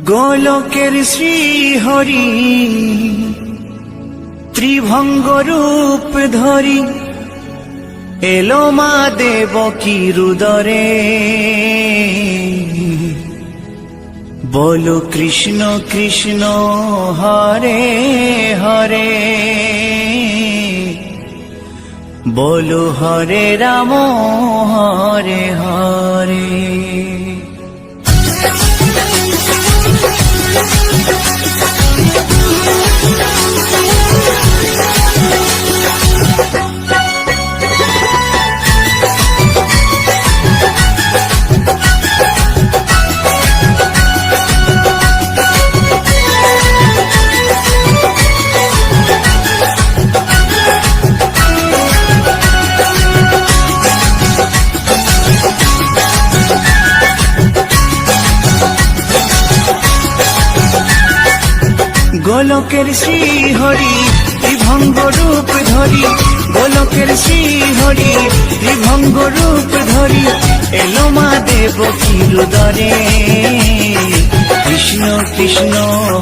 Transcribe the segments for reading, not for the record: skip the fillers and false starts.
গোলকের শ্রীহরি ত্রিভঙ্গ রূপ ধরি এলো মা দেবকী রুদরে। বলো কৃষ্ণ কৃষ্ণ হরে হরে, বলো হরে রাম হরে হরে। গোলকের শ্রীহরি ত্রিভঙ্গ রূপ ধরি, গোলকের শ্রীহরি ত্রিভঙ্গ রূপ ধরি এলো মা দেবকী রুদরে। কৃষ্ণ কৃষ্ণ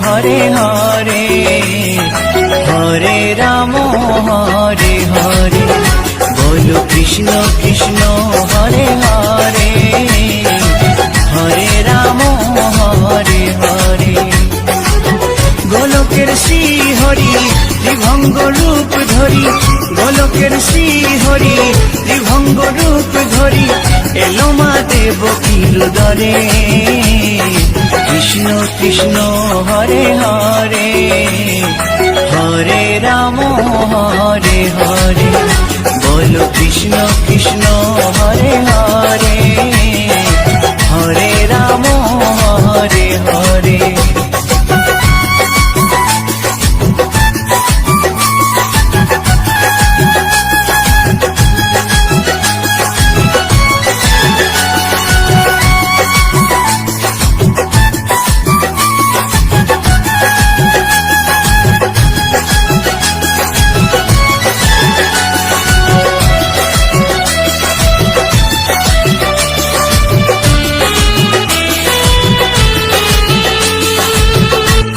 হরে হরে, হরে রাম হরে হরে। বলো কৃষ্ণ কৃষ্ণ হরে হরে, হরে রাম হরে হরে। গোলকের শ্রীহরি ত্রিভঙ্গ রূপ ধরি, গোলকের শ্রীহরি ত্রিভঙ্গ রূপ ধরি এলো মা দেবকী রুদরে। কৃষ্ণ কৃষ্ণ হরে হরে, হরে রাম হরে হরে। বলো কৃষ্ণ কৃষ্ণ হরে হরে, হরে রাম হরে হরে।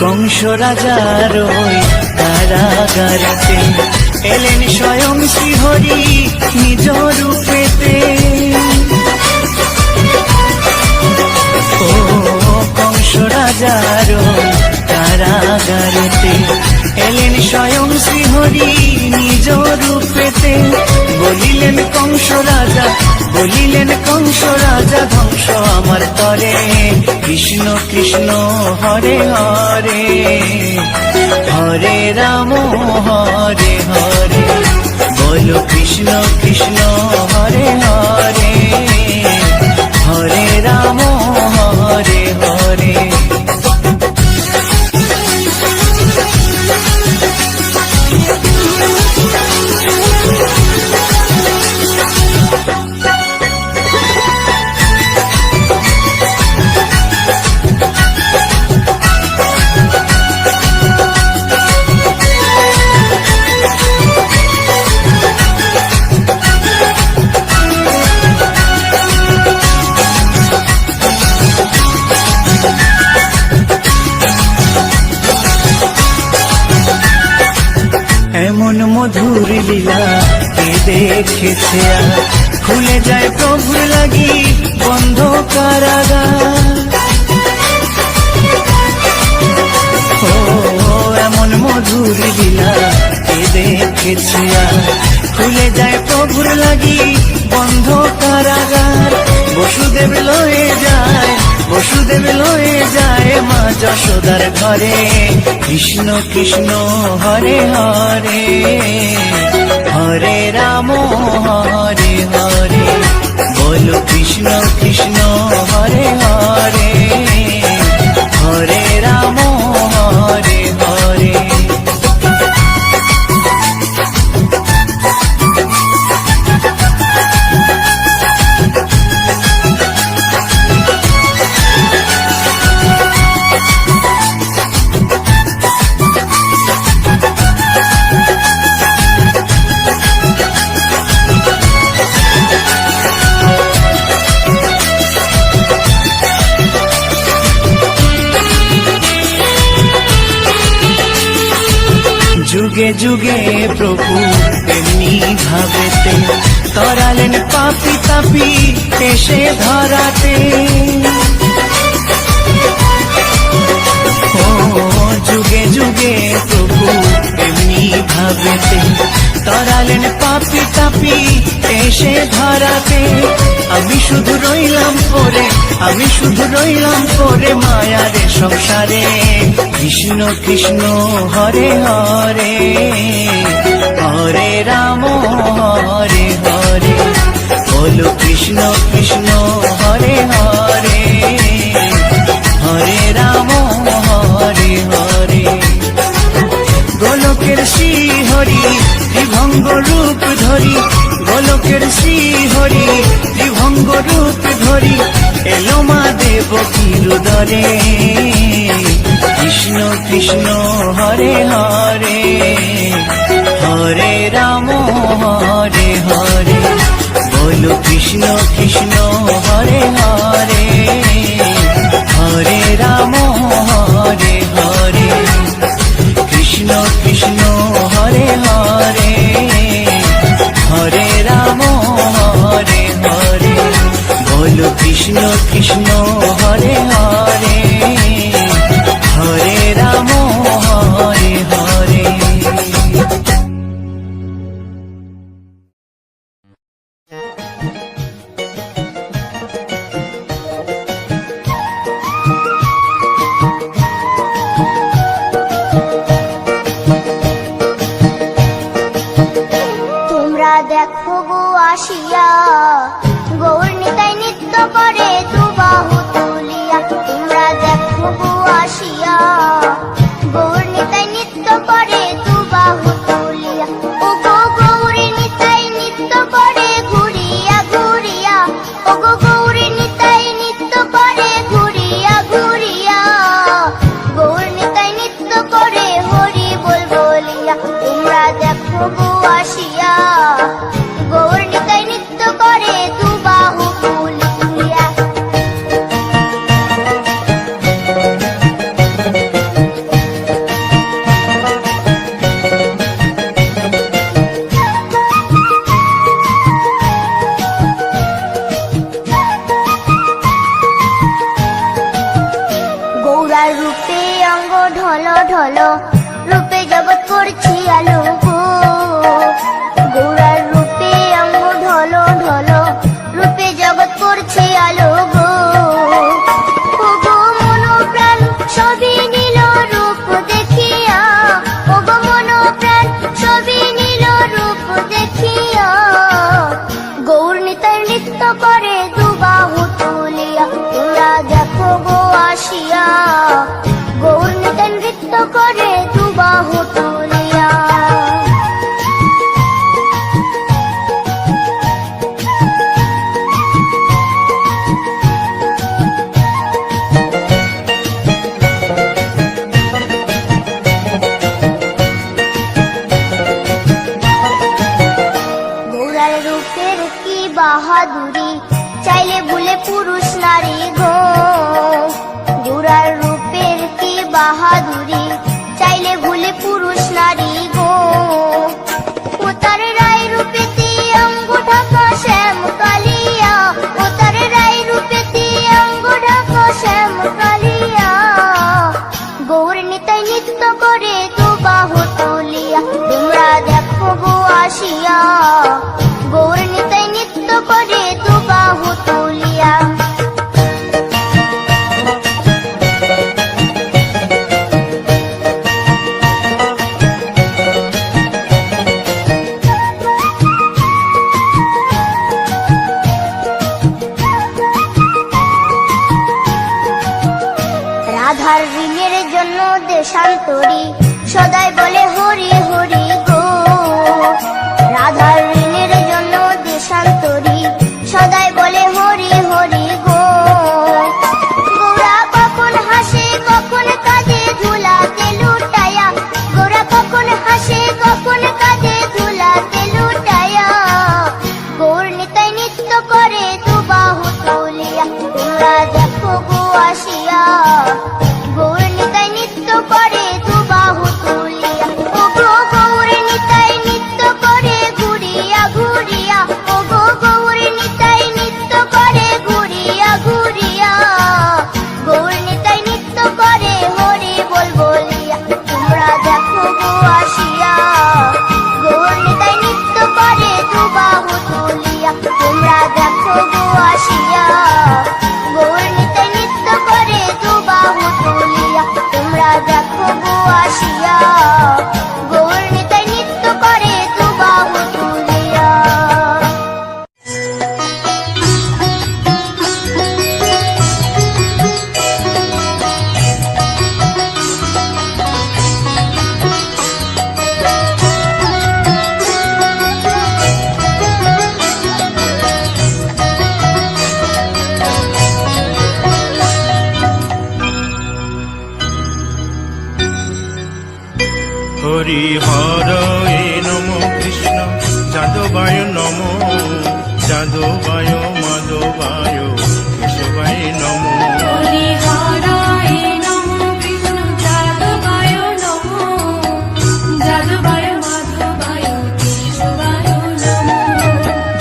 কংস রাজার ওই কারাগারেতে এলেন স্বয়ং শ্রীহরি নিজ রূপেতে। ও কংস রাজার ওই কারাগারেতে এলেন স্বয়ং শ্রীহরি নিজ রূপেতে। বলিলেন কংস রাজা, বলিলেন কংস রাজা ধ্বংস আমার তরে। কৃষ্ণ কৃষ্ণ হরে হরে, হরে রাম হরে হরে। বলো কৃষ্ণ কৃষ্ণ হরে হরে, হরে রাম হরে হরে। এমন মধুর লীলা কে দেখেছে আর, খুলে যায় প্রভুর লাগি বন্ধ কারাগার। ও এমন মধুর লীলা কে দেখেছে আর, খুলে যায় প্রভুর লাগি বন্ধ কারাগার। বসুদেব লয়ে যায়, বসুদেব লয়ে যায় মা যশোদার ঘরে। কৃষ্ণ কৃষ্ণ হরে হরে, হরে রাম হরে হরে। বলো কৃষ্ণ কৃষ্ণ হরে হরে, হরে রাম হরে হরে। যুগে যুগে প্রভু এমনি ভাবেতে তরালেন পাপি তাপি এসে ধরাতে। ও যুগে যুগে প্রভু এমনি ভাবেতে তরালেন পাপি তাপি এসে ধরাতে। আমি শুধু রইলাম পরে, আমি শুধু রইলাম পরে মায়ারে সংসারে। কৃষ্ণ কৃষ্ণ হরে হরে, হরে রাম হরে হরে। বলো কৃষ্ণ কৃষ্ণ হরে হরে, হরে রাম হরে হরে। গোলকের শ্রী হরি ত্রিভঙ্গ রূপ ধরি, গোলকের শ্রী হরি ত্রিভঙ্গ রূপ ধরি এলো মা দেবকীর উদরে। কৃষ্ণ কৃষ্ণ হরে হরে, হরে রাম হরে হরে। বলো কৃষ্ণ কৃষ্ণ হরে হরে, হরে রাম হরে হরে। কৃষ্ণ কৃষ্ণ হরে হরে, হরে রাম হরে হরে। বলো কৃষ্ণ কৃষ্ণ হরে হরে, হরে রাম হরে হরে। দেখো গো আসিয়া গৌর নিতাই নৃত্য করে দুবাহু তুলিয়া। তোমরা দেখো গো আসিয়া গৌর নিতাই নৃত্য করে দুবাহু তুলিয়া। ও গো গৌরী নিতাই নৃত্য করে ঘুরিয়া ঘুরিয়া, ও গো গৌরী নিতাই নৃত্য করে ঘুরিয়া ঘুরিয়া। গৌর নিতাই নৃত্য করে হরি বল বলিয়া। তোমরা দেখো গো আসিয়া গৌর নিতাই নৃত্য করে দুবাহু তুলিয়া। গৌরার রূপে অঙ্গ ঢল ঢল, রূপে জগৎ করছি আলো গো। গৌরার রূপে অঙ্গ ঢল ঢল, রূপে জগৎ করছি আলো গো। ও গো মন প্রাণ সবই নীল রূপ দেখিয়া, ও গো মন প্রাণ সবই নীল রূপ দেখিয়া। গৌর নিতাই নৃত্য করে দুবাহু তুলিয়া। তোমরা দেখো গো আসিয়া গৌর নিতাই নৃত্য করে দুবাহু তুলিয়া। গৌরার রূপের কি বাহাদুরি, চাইলে ভুলে পুরুষ নারী গো। গৌরার রূপের কি বাহাদুরি, চাইলে ভুলে পুরুষ নারী গো। ও তার রায় রূপেতে অঙ্গ ঢাকা শ্যাম কালিয়া, ও তার রায় রূপেতে অঙ্গ ঢাকা শ্যাম কালিয়া। গৌর নিতাই নৃত্য করে দুবাহু তুলিয়া। তোমরা দেখো গো আসিয়া গৌর নিতাই নৃত্য করে দুবাহু তুলিয়া। রাধার ঋণের জন্য দেশান্তরী সদাই বলে হরি হরি গো। রাধার ঋণের জন্য দেশান্তরী সদাই বলে হরি হরি গো। গৌরা কখন হাসে কখন কাঁদে ধুলাতে লুটায়া, গৌরা কখন হাসে কখন কাঁদে ধুলাতে লুটায়া। গৌর নিতাই নৃত্য করে দুবাহু তুলিয়া। তোমরা দেখো গো আসিয়া গৌর নিতাই নৃত্য করে দুবাহু তুলিয়া। ও গো হরি হরয়ে নম কৃষ্ণ যাদবায় নম যাদবায় মাধবায় কেশবায় নম হরি হরায় নমঃ কৃষ্ণ যাদবায় নমঃ যাদবায় মাধবায় কেশবায় নমঃ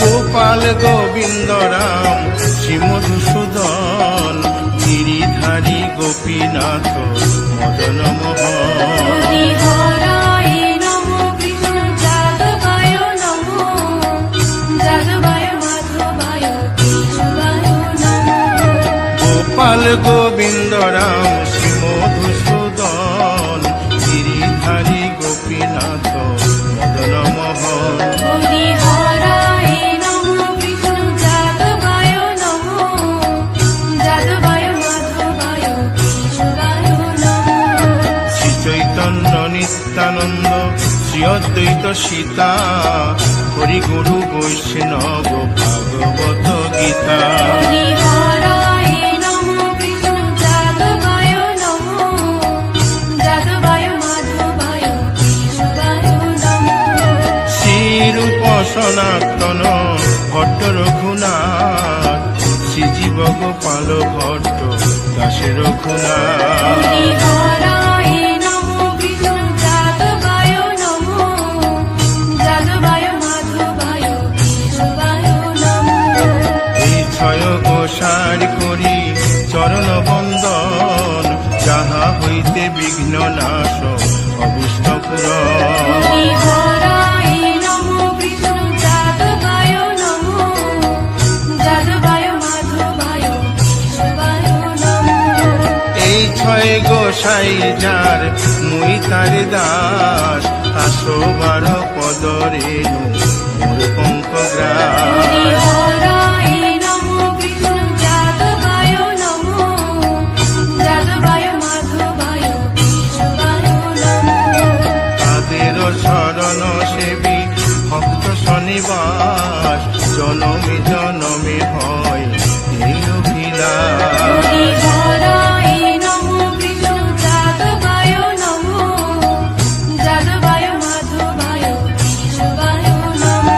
গোপাল গোবিন্দ রাম শ্রী মধুসূদন গিরিধারী গোপীনাথ মদন মোহন হরি হরায় নমঃ কৃষ্ণ যাদবায় নমঃ যাদবায় মাধবায় কেশবায় নমঃ গোপাল গোবিন্দ রাম শ্রী মধুসূদন গিরিধারী গোপীনাথ মদন মোহন হরি হরায় নমঃ কৃষ্ণ যাদবায় নমঃ যাদবায় মাধবায় কেশবায় নমঃ শ্রী চৈতন্য নিত্যানন্দ শ্রী অদ্বৈত সীতা হরি গুরু বৈষ্ণব ভাগবত গীতা হরি হরায় নমঃ কৃষ্ণ যাদবায় নমঃ যাদবায় মাধবায় কেশবায় নমঃ শ্রীরূপ সনাতন ভট্ট রঘুনাথ শ্রীজীব গোপাল ভট্ট দাসে রঘুনাথ হরি হরায় নমঃ কৃষ্ণ যাদবায় নমঃ যাদবায় মাধবায় কেশবায় নমঃ এই ছয় গোসার করি চরণ বন্দন যাহা হইতে বিঘ্ন নাশ অভীষ্ট পুরন হরি হরায় নমঃ কৃষ্ণ যাদবায় নমঃ যাদবায় মাধবায় কেশবায় নমঃ এই ছয় গোসাই যার মুই তার দাস 112 পদ রেণু মোর পঙ্কগ্রাস হরি হরায় নমঃ কৃষ্ণ যাদবায় নমঃ যাদবায় মাধবায় কেশবায় নমঃ তাদের শরণ সেবী ভক্ত শনিবাস জনমে জনমে হয় এই অভিলাষ হরি হরায় নমঃ কৃষ্ণ যাদবায় নমঃ যাদবায় মাধবায় কেশবায় নমঃ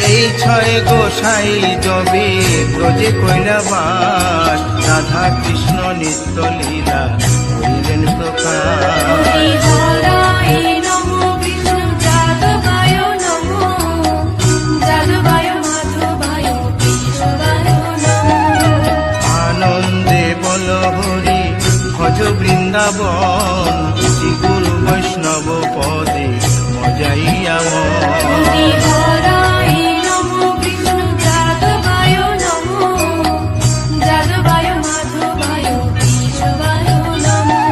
এই ছয় গোসাই জবে ব্রজে কৈলাবাস রাধা কৃষ্ণ নিত্য লীলা করিলেন প্রকাশ হরি হরায় নমঃ কৃষ্ণ যাদবায় নমঃ যাদবায় মাধবায় কেশবায় নমঃ আনন্দে বল হরি ভজ বৃন্দাবন শ্রী গুরু বৈষ্ণব পদে মজাইয়া হরি হরায় নমঃ কৃষ্ণ যাদবায় নমঃ যাদবায় মাধবায় কেশবায় নমঃ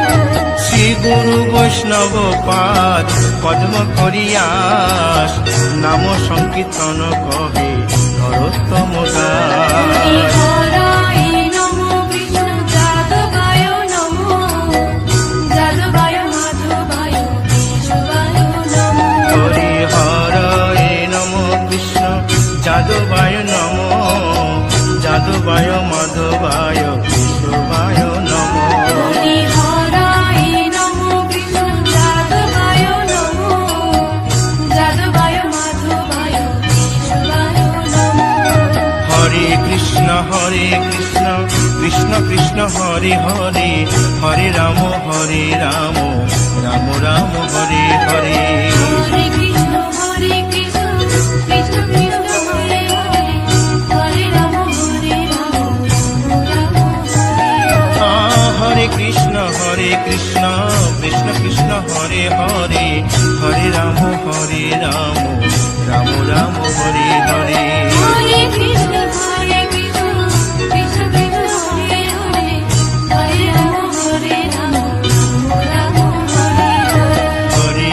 শ্রী গুরু বৈষ্ণব পাদ পদ্ম করিয়াস নাম সংকীর্তন কহে নরোত্তম হরি দাস হরায় নমঃ কৃষ্ণ যাদবায় নমঃ যাদবায় মাধবায় কেশবায় নমঃ হরি হরয়ে নম কৃষ্ণ যাদবায় নম যাদবায় মাধবায় কেশবায় নম হরি হরায় নমঃ কৃষ্ণ যাদবায় নমঃ যাদবায় মাধবায় কেশবায় নমঃ হরে কৃষ্ণ কৃষ্ণ কৃষ্ণ হরে হরে হরে রাম রাম রাম হরে হরে হরে কৃষ্ণ কৃষ্ণ কৃষ্ণ হরে হরে হরে রাম রাম হরে কৃষ্ণ কৃষ্ণ কৃষ্ণ হরে হরে হরে রাম রাম রাম হরে হরে হরে কৃষ্ণ কৃষ্ণ কৃষ্ণ হরে হরে হরে রাম রাম হরে হরে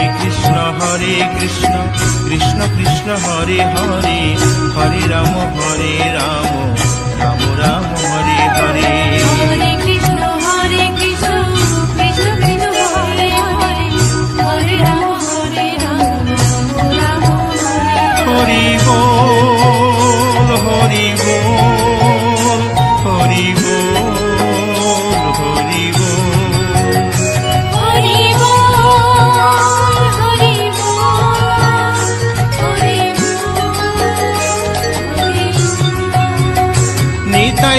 হরে কৃষ্ণ কৃষ্ণ কৃষ্ণ হরে হরে হরে রাম রাম রাম হরে হরে হরে কৃষ্ণ কৃষ্ণ কৃষ্ণ হরে হরে হরে রাম রাম রাম হরে হরে হরি বল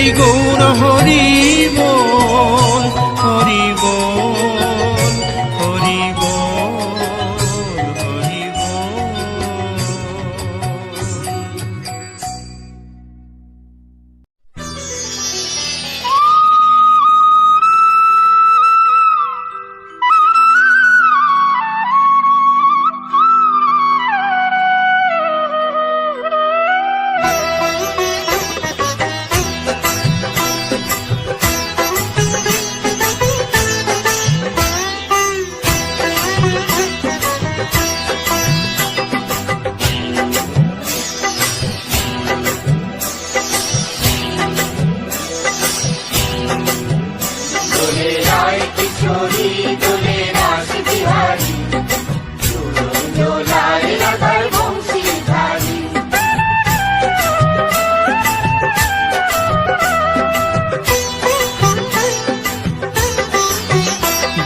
নিতাই গৌর হরি বল, হরি বল, হরি বল, হরি বল।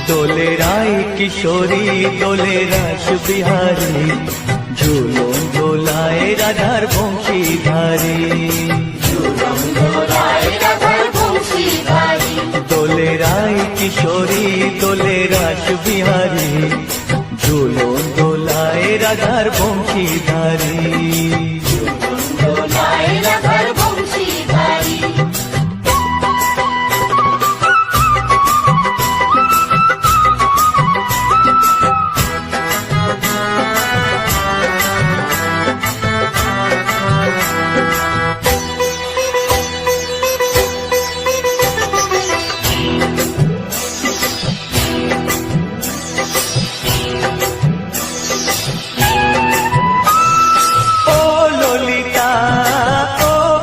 দোলে রায় কিশোরী দোলে রাস বিহারী, ঝুলন দোলায় রাধার বংশীধারী। দোলে রায় কিশোরী দোলে রাস বিহারী, ঝুলন দোলায় রাধার বংশীধারী।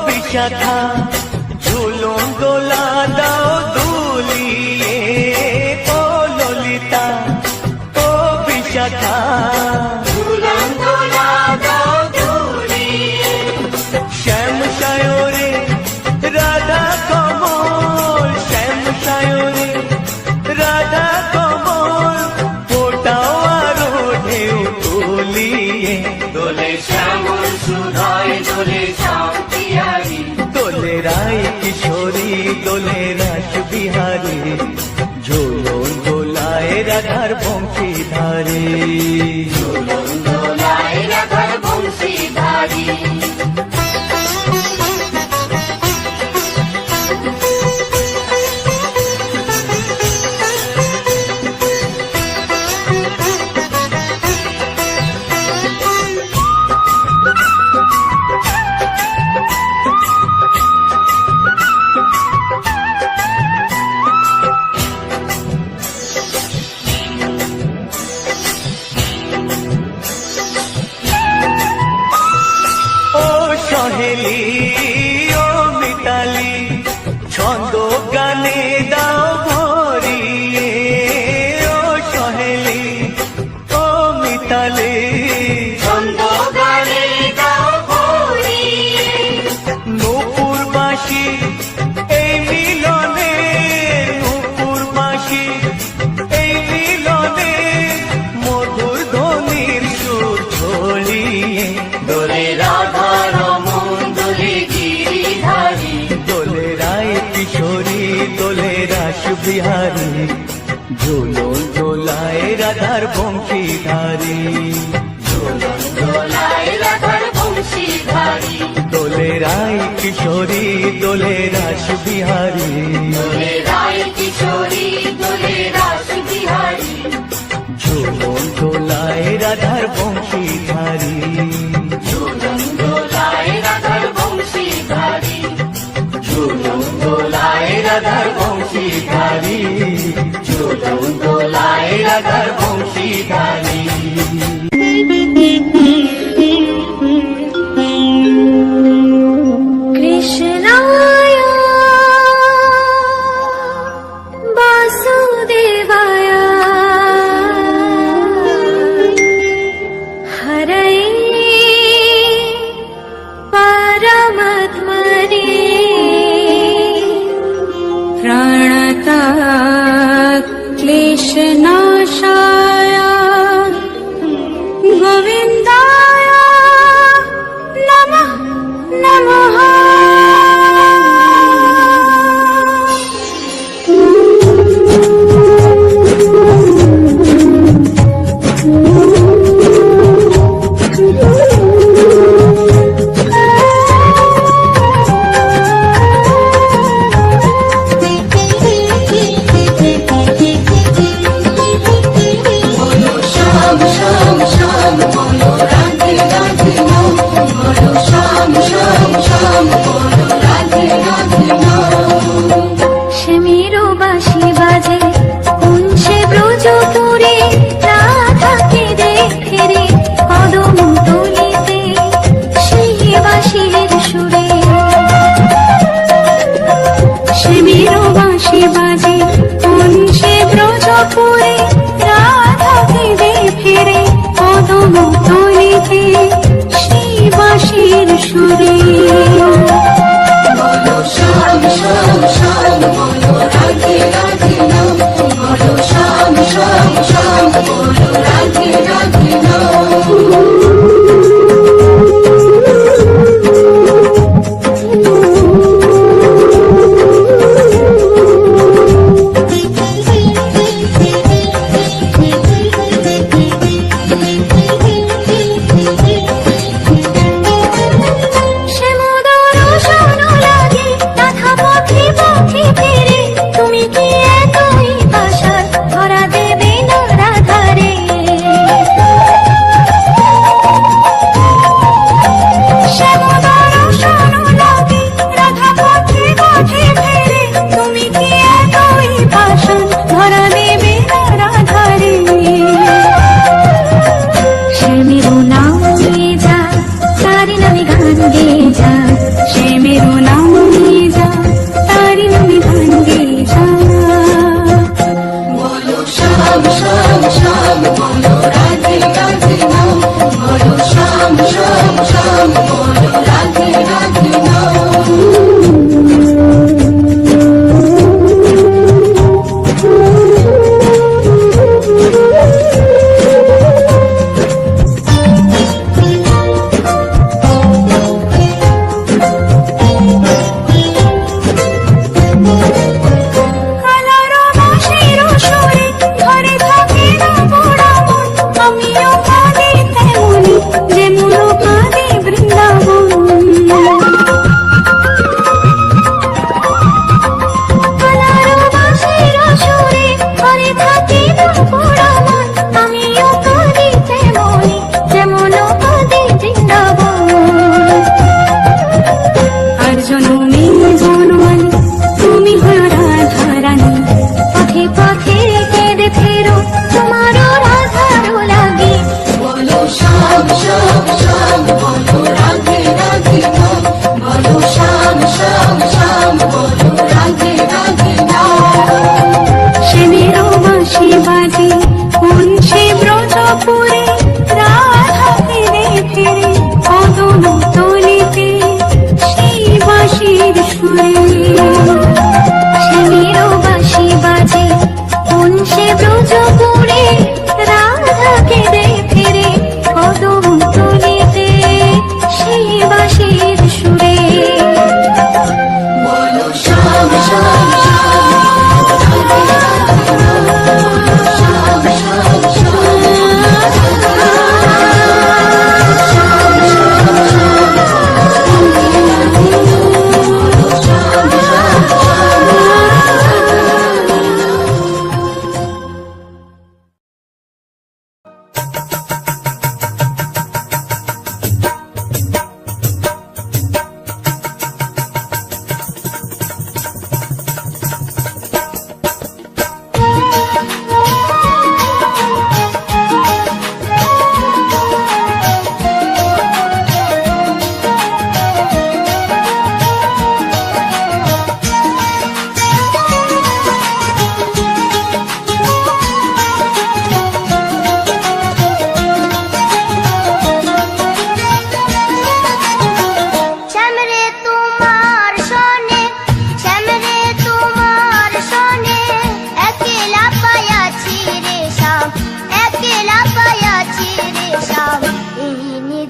বিশাখা ঝুলন দোলা দাও দুলিয়ে, ও ললিতা ও বিশাখা ঝুলন দোলা দাও দুলিয়ে। শ্যাম সায়রে রাধা কমল, শ্যাম সায়রে রাধা কমল, ফোটাও আরো ঢেউ তুলিয়ে। দোলে শ্যামল সুধায় দোলে শান্তিহারি, দোলে রায় কিশোরী দোলে রাস বিহারী, ঝুলন দোলায় রাধার বংশীধারী। ঝুলন দোলায় রাধার বংশীধারী। সহেলি ও মিতালি ছন্দ গানে দাও ভরিয়ে, ও সহেলি ও মিতালি ছন্দ গানে দাও ভরিয়ে। নূপুর বাঁশি এই মিলনে, নূপুর বাঁশি এই মিলনে, মধুর ধ্বনির সুর ছড়িয়ে। দোলে রাধা দোলে রায় কিশোরী দোলে রাস বিহারী, ঝুলন দোলায় রাধার বংশীধারী। ঝুলন দোলায় রাধার বংশীধারী। দোলে রায় কিশোরী দোলে রাস বিহারী, দোলে রায় কিশোরী দোলে রাস বিহারী, ঝুলন দোলায় রাধার বংশীধারী। ঝুলন দোলায় রাধার বংশীধারী, ঝুলন দোলায় রাধার বংশীধারী, ঝুলন দোলায় রাধার বংশীধারী। কৃষ্ণায় বাসুদেবায় হরয়ে পরমাত্মনে প্রাণতা ক্লেশনাশায়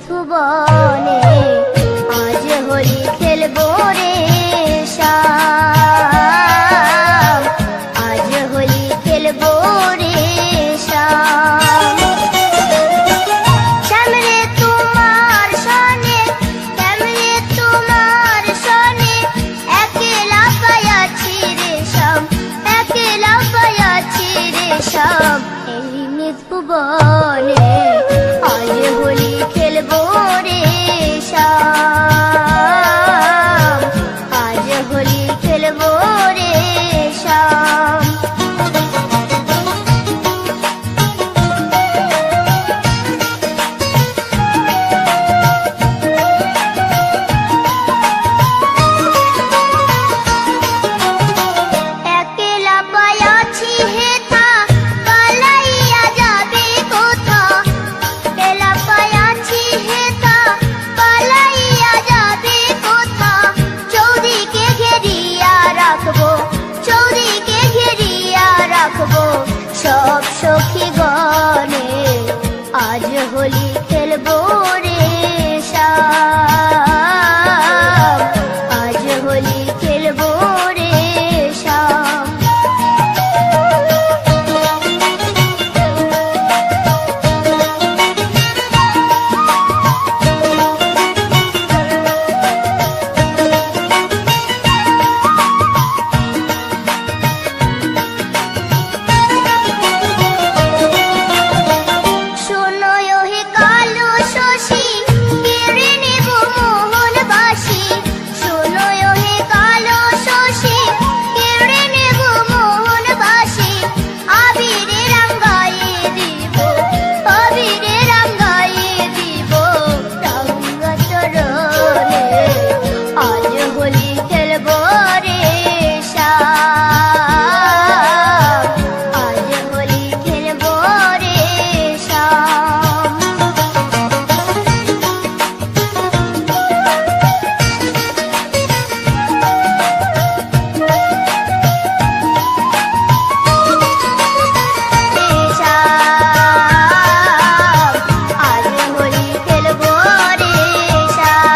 ভুবনে আজ হোলি খেলবো রে শ্যাম, আজ হোলি খেলবো রে শ্যাম। শ্যাম রে তোমার সনে, শ্যাম রে তোমার সনে একলা পায়াছি রে শ্যাম, একলা পায়াছি রে শ্যাম। এই নিজ ভুবনে আজ হোলি খেলবো রে শ্যাম, আজ হোলি খেলবো রে শ্যাম। একলা পায়াছি হেথা পালাইয়া যাবে কোথা, একলা পায়াছি হেথা পালাইয়া যাবে কোথা। চৌদিকে ঘেরিয়া রাখবো, চৌদিকে ঘেরিয়া রাখবো সব সখী গণে আজ হোলি খেলবো রে শ্যাম, আজ হোলি খেলবো রে শ্যাম। শোনো হে কালো শশী কেড়ে নেব মোহন বাসি, শোনো হে কালো শশী কেড়ে নেব মোহন বাসি। আবিরে রঙ্গাইয়ে দিব, আবিরে রঙ্গাইয়ে দিব রঙ্গ চরণে আজ হোলি খেলবো রে শ্যাম, আজ হোলি খেলবো রে শ্যাম। আজ হোলি খেলবো রে শ্যাম।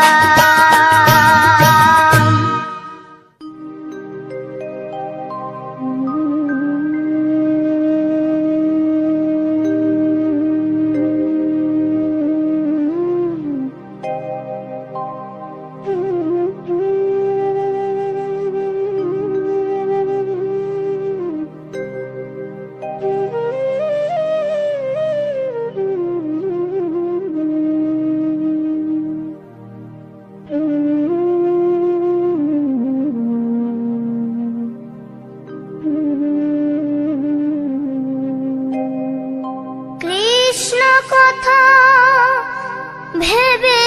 কৃষ্ণ কথা ভেবে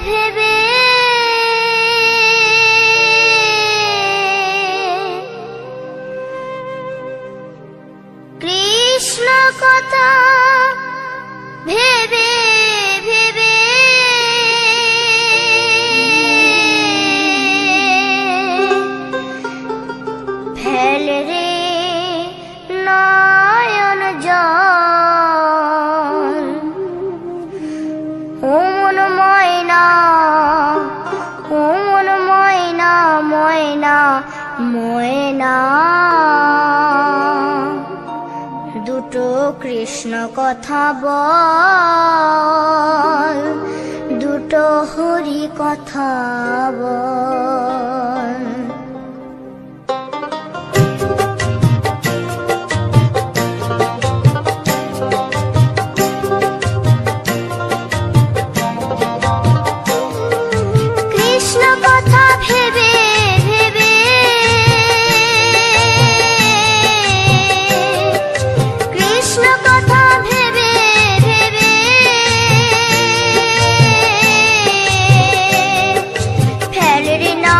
ভেবে কৃষ্ণ কথা ভেবে ভেবে ফেল রে নয়ন জল। ও মন ময়না, ও মন ময়না, ময়না ময়না। দুটো কৃষ্ণ কথা বল, দুটো হরি কথা বল। কৃষ্ণ কথা ভেবে ভেবে কৃষ্ণ কথা ভেবে ভেবে ফেল রে না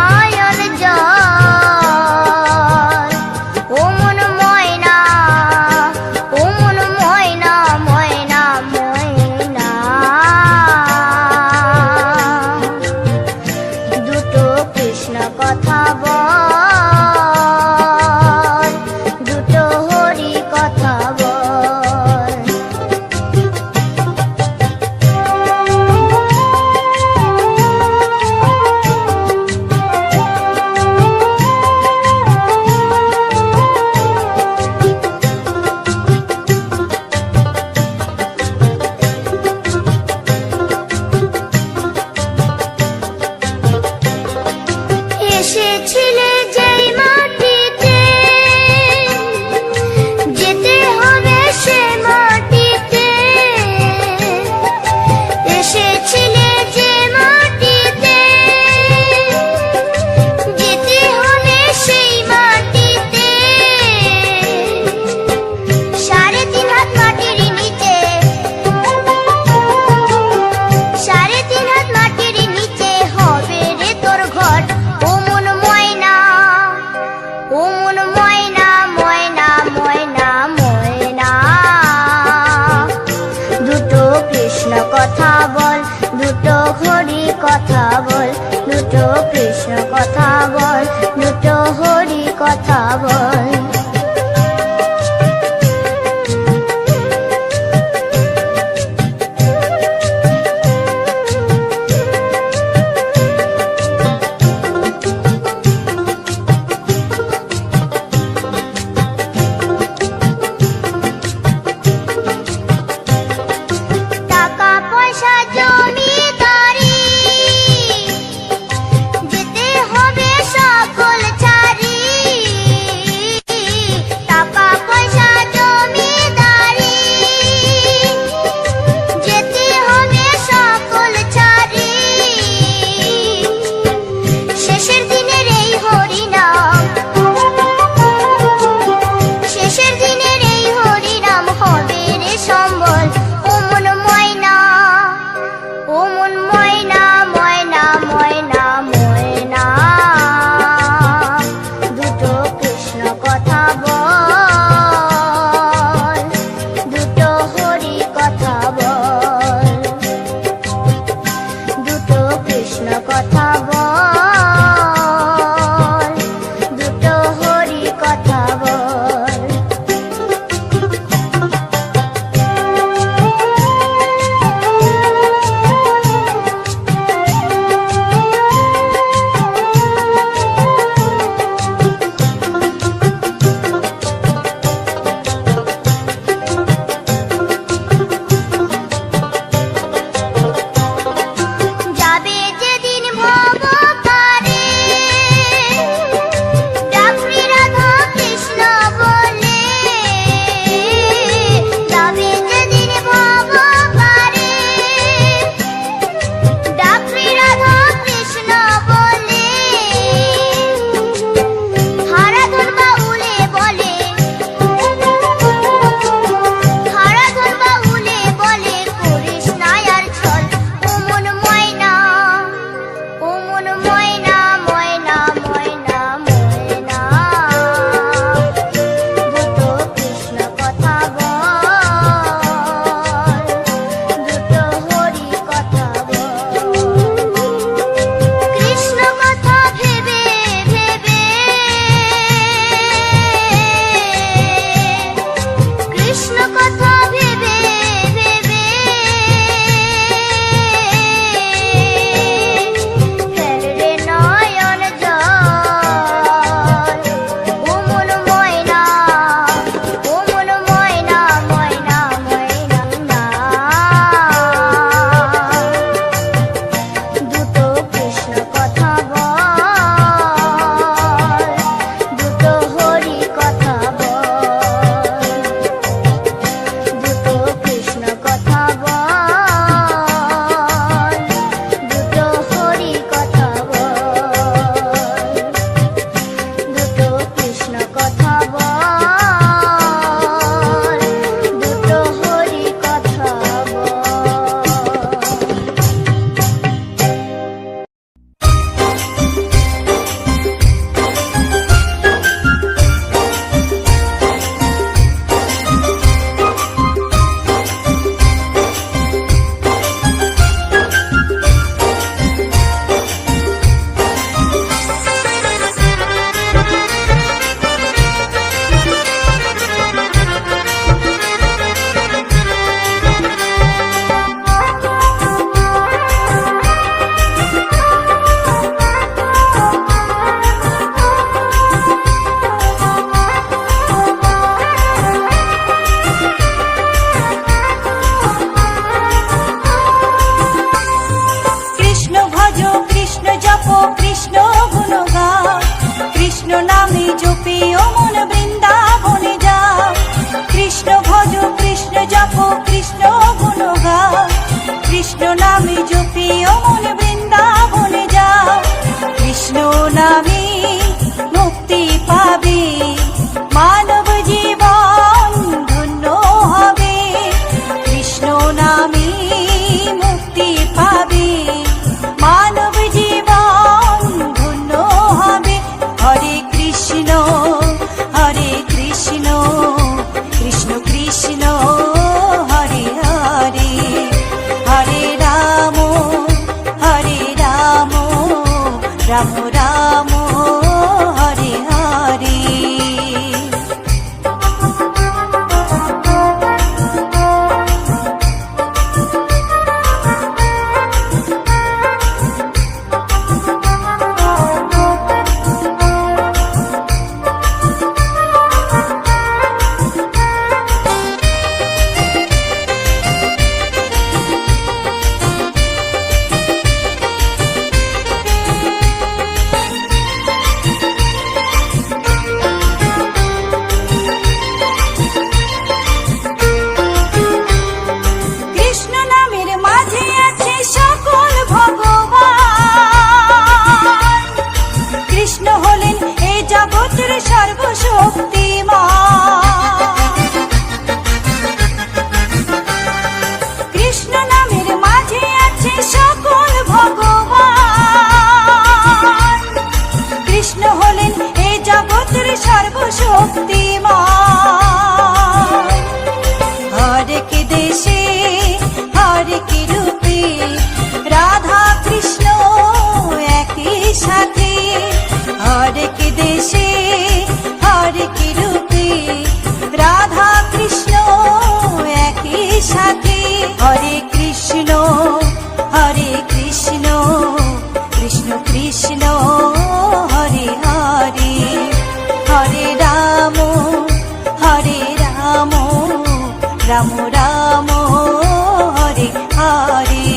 জপি ও মন বৃন্দাবনে যাও, কৃষ্ণ ভজ কৃষ্ণ জপ কৃষ্ণ গুণ গাও, কৃষ্ণ নামে জপি ও মন বৃন্দাবনে যাও, কৃষ্ণ নামে মুক্তি পাবে, মানব জীবন ধন্য হবে, কৃষ্ণ নামে মুক্তি পাবে, মানব জীবন ধন্য হবে। হরে কৃষ্ণ কৃষ্ণ কৃষ্ণ হরে হরে, হরে রাম রাম রাম হরে হরে। কৃষ্ণ নামের মাঝে আছে সকল ভগবান, কৃষ্ণ হলেন এই জগতের সর্বশক্তিমান, কৃষ্ণ নামের মাঝে আছে সকল ভগবান, কৃষ্ণ হলেন এই জগতের সর্বশক্তিমান। হরেক দেশে হরেক রূপে রাধা কৃষ্ণ একই সাথে, হরেক দেশে হরেক রূপে রাধা কৃষ্ণ একই সাথে। হরে কৃষ্ণ কৃষ্ণ কৃষ্ণ হরে হরে, হরে রাম রাম রাম হরে হরে।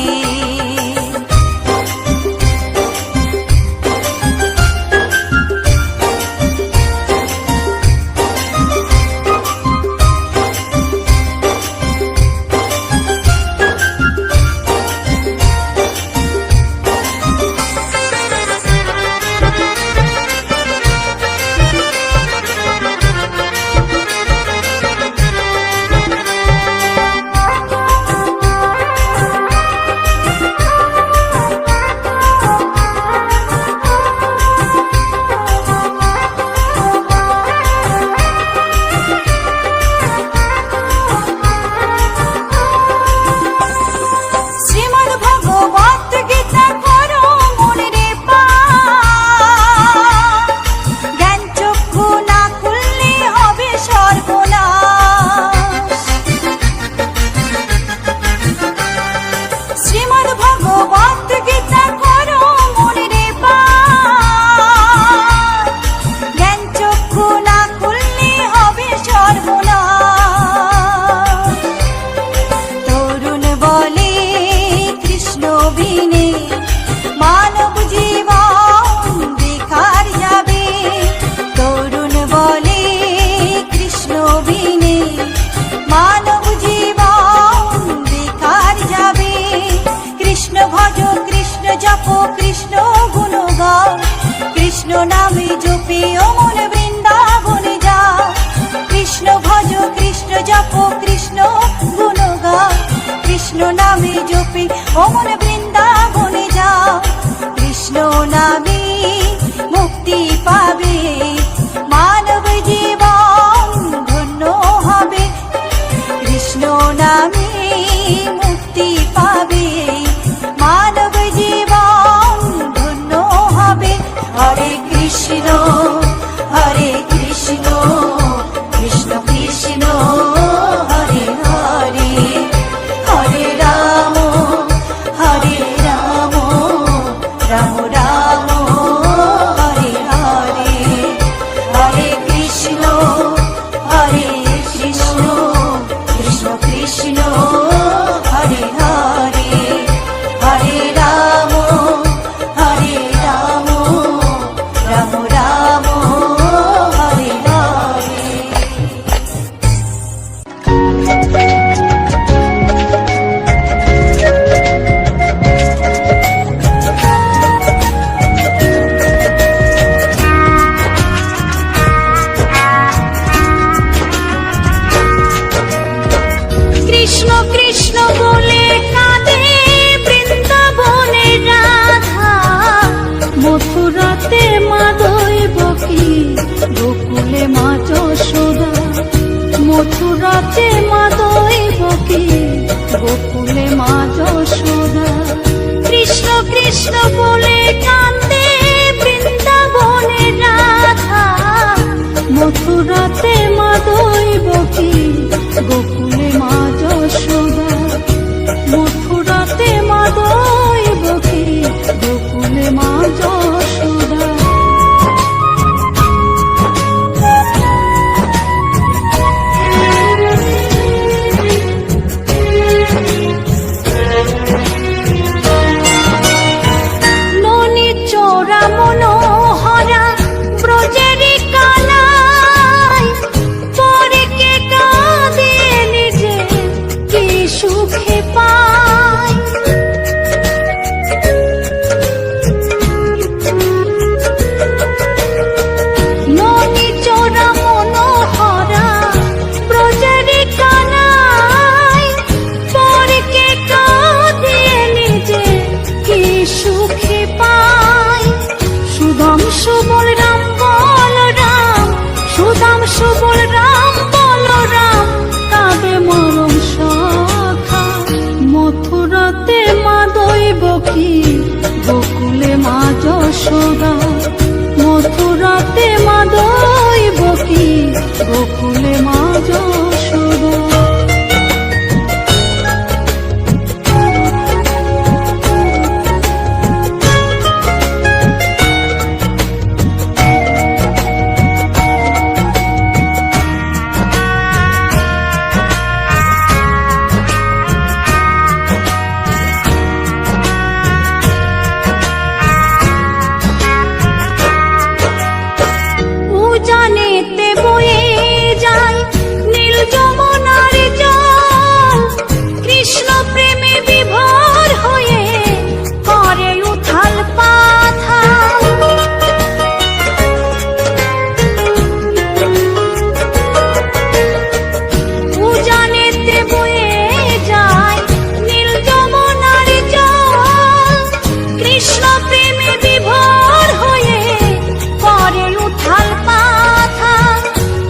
কৃষ্ণ নামে জপি ও মন বৃন্দাবনে যাও, কৃষ্ণ ভজ কৃষ্ণ জপ কৃষ্ণ গুণ গাও, কৃষ্ণ নামে জপি ও মন বৃন্দাবনে যাও, কৃষ্ণ নামে মুক্তি পাবে, মানব জীবন ধন্য হবে, কৃষ্ণ নামে মুক্তি পাবে, মানব জীবন ধন্য হবে। হরে কৃষ্ণ কৃষ্ণ কৃষ্ণ হরে হরে, হরে রাম কৃষ্ণ বলে কান্দে বৃন্দাবনে রাধা, মথুরাতে মা দৈবকী, গোকুলে মা যশোদা, মথুরাতে মা দৈবকী, গোকুলে মা যশোদা। ননি চোরা মনোহরা ব্রজেরি কানাই, পরে কে কাঁদে নিজে কি সুখে পায়। ননি চোরা মনোহরা ব্রজেরি কানাই, পরে কে কাঁদে নিজে কি সুখে পায়। সুদাম সুবল রাম বলরাম, সুদাম সুবল রাম বলরাম, কাঁদে মরম সখা, মথুরাতে মা দৈবকী, গোকুলে মা যশোদা, মথুরাতে মা দৈবকী, গোকুলে মা যশোদা। উজানেতে বয়ে যায় নীল যমুনার জল, কৃষ্ণ প্রেমে বিভোর হয়ে করে উথাল পাথাল। উজানেতে বয়ে যায় নীল যমুনার জল, কৃষ্ণ প্রেমে বিভোর হয়ে করে উথাল পাথাল।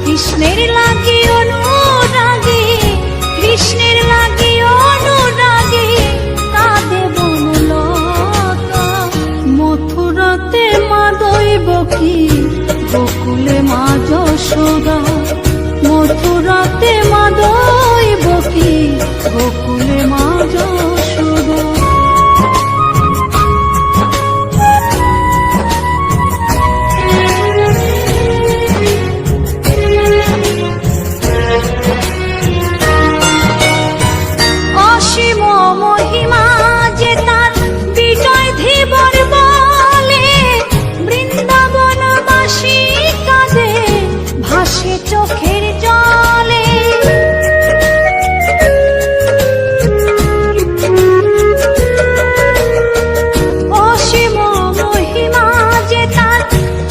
কৃষ্ণের লাগি অনুরাগী, কৃষ্ণের লাগি অনুরাগী, কাঁদে বনলতা, মথুরাতে মা দৈবকী, গোকুলে মা যশোদা, মথুরাতে মা দৈবকী, গোকুলে মা যশোদা। অসীম মহিমা যে তার বিজয় ধীবর বলে, বৃন্দাবনবাসী কাঁদে ভাসে চোখের জলে। অসীম মহিমা যে তার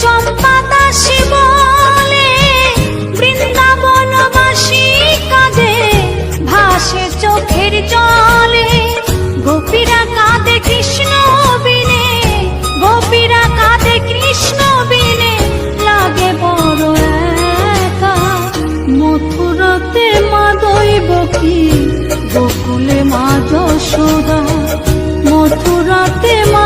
চম্পা দাসী বলে, বৃন্দাবনবাসী কাঁদে ভাসে চোখের জলে। গোপীরা কাঁদে কৃষ্ণ বিনে, গোপীরা কাঁদে কৃষ্ণ বিনে, লাগে বড় একা, মথুরাতে মা দৈবকী, গোকুলে মা যশোদা, মথুরাতে মা